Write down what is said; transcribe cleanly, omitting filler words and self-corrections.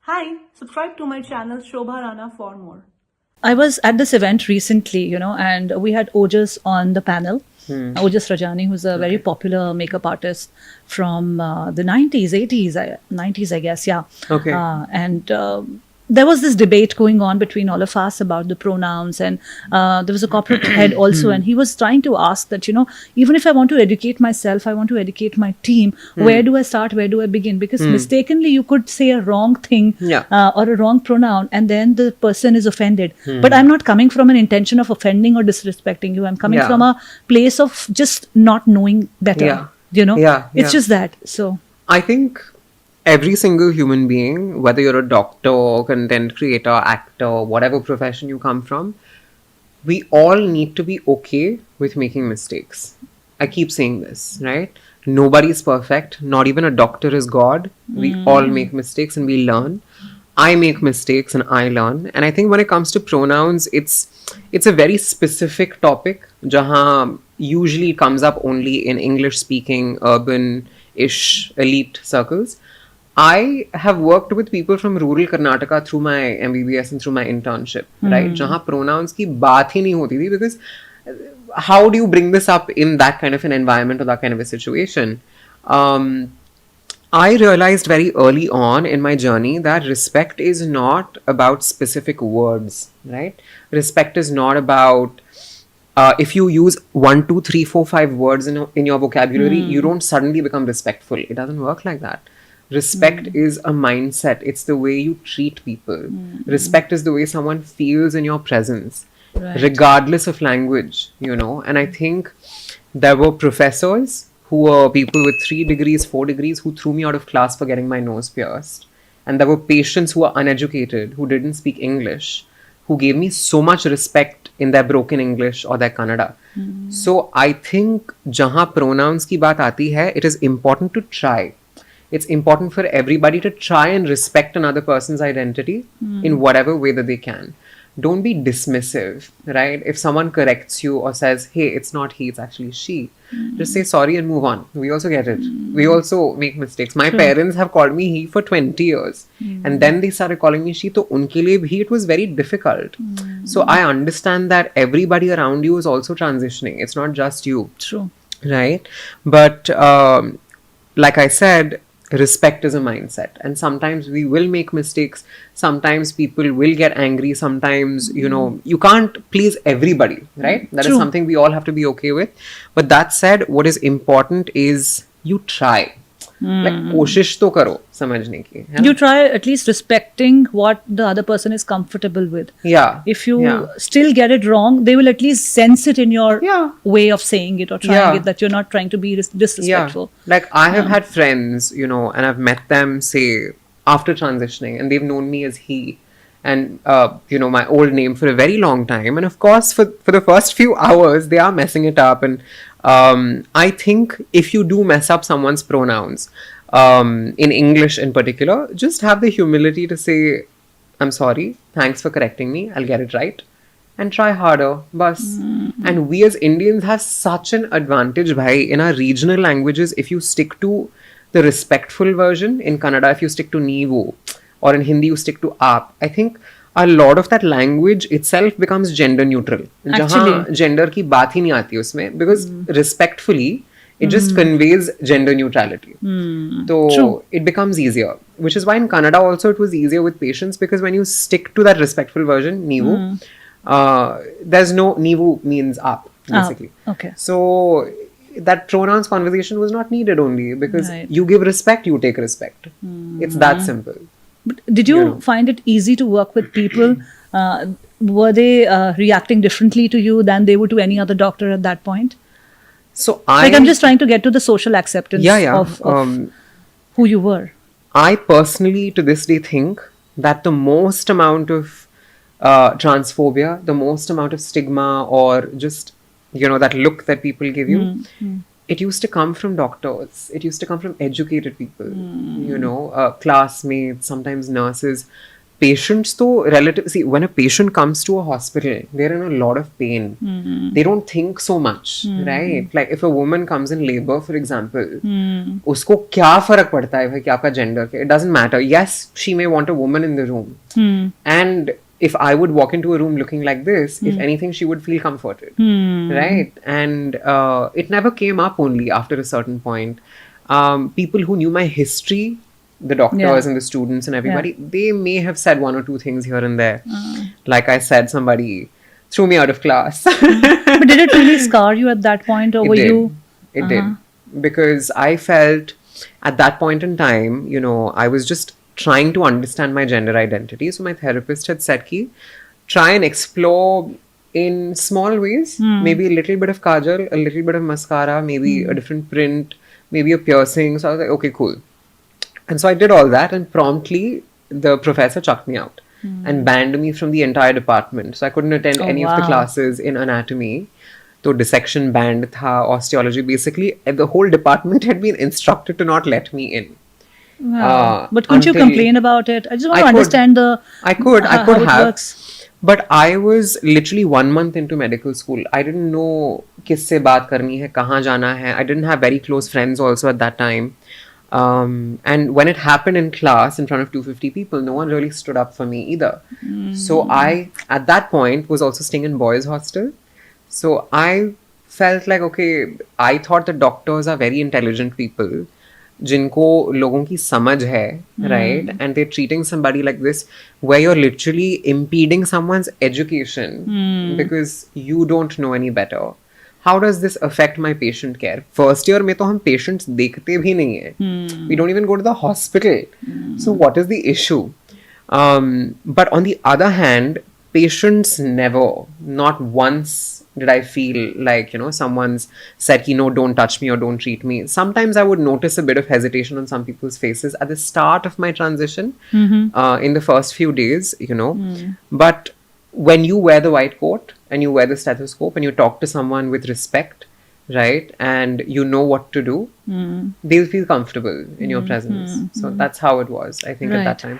Hi, subscribe to my channel Shobha Rana for more. I was at this event recently, and we had Ojas on the panel. Ojas Rajani, who's a very popular makeup artist from the 90s, 80s, 90s, I guess, yeah. Okay. And there was this debate going on between all of us about the pronouns, and there was a corporate head also, and he was trying to ask that, even if I want to educate myself, I want to educate my team, where do I start, where do I begin? Because mistakenly you could say a wrong thing Yeah. or a wrong pronoun, and then the person is offended. But I'm not coming from an intention of offending or disrespecting you. I'm coming Yeah. from a place of just not knowing better. Yeah. It's Yeah. just that. So I think every single human being, whether you're a doctor, content creator, actor, whatever profession you come from, we all need to be okay with making mistakes. I keep saying this, right? Nobody's perfect. Not even a doctor is God. We all make mistakes and we learn. I make mistakes and I learn. And I think when it comes to pronouns, it's a very specific topic. Jahan usually comes up only in English speaking, urban-ish elite circles. I have worked with people from rural Karnataka through my MBBS and through my internship, right? Jahan pronouns ki baat hi nahi hoti thi, because how do you bring this up in that kind of an environment or that kind of a situation? I realized very early on in my journey that respect is not about specific words, right? Respect is not about if you use 1, 2, 3, 4, 5 words in your vocabulary, you don't suddenly become respectful. It doesn't work like that. Respect is a mindset. It's the way you treat people. Respect is the way someone feels in your presence, Right. regardless of language, And I think there were professors who were people with 3 degrees, 4 degrees, who threw me out of class for getting my nose pierced. And there were patients who were uneducated, who didn't speak English, who gave me so much respect in their broken English or their Kannada. So I think jahan pronouns ki baat aati hai, it is important to try. It's important for everybody to try and respect another person's identity in whatever way that they can. Don't be dismissive, right? If someone corrects you or says, hey, it's not he, it's actually she, just say sorry and move on. We also get it. We also make mistakes. My parents have called me he for 20 years. And then they started calling me she. So unke liye bhi it was very difficult. So I understand that everybody around you is also transitioning. It's not just you. true. Right? But like I said, respect is a mindset, and sometimes we will make mistakes. Sometimes people will get angry. Sometimes, you can't please everybody, right? That is True. something we all have to be okay with. But that said, what is important is you try. Like koshish to karo samajhne ki, hai na? You try at least respecting what the other person is comfortable with. Yeah. If you Yeah. still get it wrong, they will at least sense it in your Yeah. way of saying it or trying Yeah. it, that you're not trying to be disrespectful. Yeah. Like I have had friends, and I've met them, say, after transitioning, and they've known me as he. And, my old name for a very long time. And of course, for the first few hours, they are messing it up. And I think if you do mess up someone's pronouns, in English in particular, just have the humility to say, I'm sorry, thanks for correcting me, I'll get it right. And try harder, bas. And we as Indians have such an advantage, bhai, in our regional languages. If you stick to the respectful version, in Kannada, if you stick to Neevu, or in Hindi you stick to aap, I think a lot of that language itself becomes gender neutral. Actually. Jahan gender ki baat hi nahi aati usme, because respectfully, it just conveys gender neutrality. So True. it becomes easier. Which is why in Kannada also it was easier with patients, because when you stick to that respectful version, Neevu, there's no Neevu means aap, basically. Okay. So that pronouns conversation was not needed, only because Right. you give respect, you take respect. It's that simple. But did you find it easy to work with people? Were they reacting differently to you than they would to any other doctor at that point? So I'm just trying to get to the social acceptance Yeah. of who you were. I personally, to this day, think that the most amount of transphobia, the most amount of stigma, or just, that look that people give you, it used to come from doctors. It used to come from educated people, classmates, sometimes nurses. patients though relative, see, when a patient comes to a hospital, they're in a lot of pain. They don't think so much, right? Like if a woman comes in labor, for example, उसको क्या फर्क पड़ता है भाई कि आपका gender के? It doesn't matter. Yes, she may want a woman in the room, and if I would walk into a room looking like this, if anything, she would feel comforted, right? And it never came up only after a certain point. People who knew my history, the doctors and the students and everybody, they may have said one or two things here and there. Like I said, somebody threw me out of class. But did it really scar you at that point, or were you? It did. Because I felt at that point in time, you know, I was just trying to understand my gender identity. So my therapist had said, ki, try and explore in small ways, maybe a little bit of kajal, a little bit of mascara, maybe a different print, maybe a piercing. So I was like, okay, cool. And so I did all that, and promptly the professor chucked me out and banned me from the entire department. So I couldn't attend any of the classes in anatomy. So dissection banned tha, osteology. Basically, the whole department had been instructed to not let me in. Wow. But couldn't you complain about it? I just want to understand the I could how it have. works. But I was literally 1 month into medical school. I didn't know किससे बात करनी है, कहाँ जाना है. I didn't have very close friends also at that time. And when it happened in class in front of 250 people, no one really stood up for me either. So I, at that point, was also staying in boys' hostel. So I felt like, okay, I thought that doctors are very intelligent people, जिनको लोगों की समझ है, right? And they're treating somebody like this, where you're literally impeding someone's education because you don't know any better. How does this affect my patient care? First year में तो हम patients देखते भी नहीं है. We don't even go to the hospital. So what is the issue? But on the other hand, patients never, not once did I feel like, you know, someone's said, no, don't touch me or don't treat me. Sometimes I would notice a bit of hesitation on some people's faces at the start of my transition, in the first few days, you know. But when you wear the white coat and you wear the stethoscope and you talk to someone with respect, right, and you know what to do, they'll feel comfortable in your presence. So that's how it was, I think, at that time.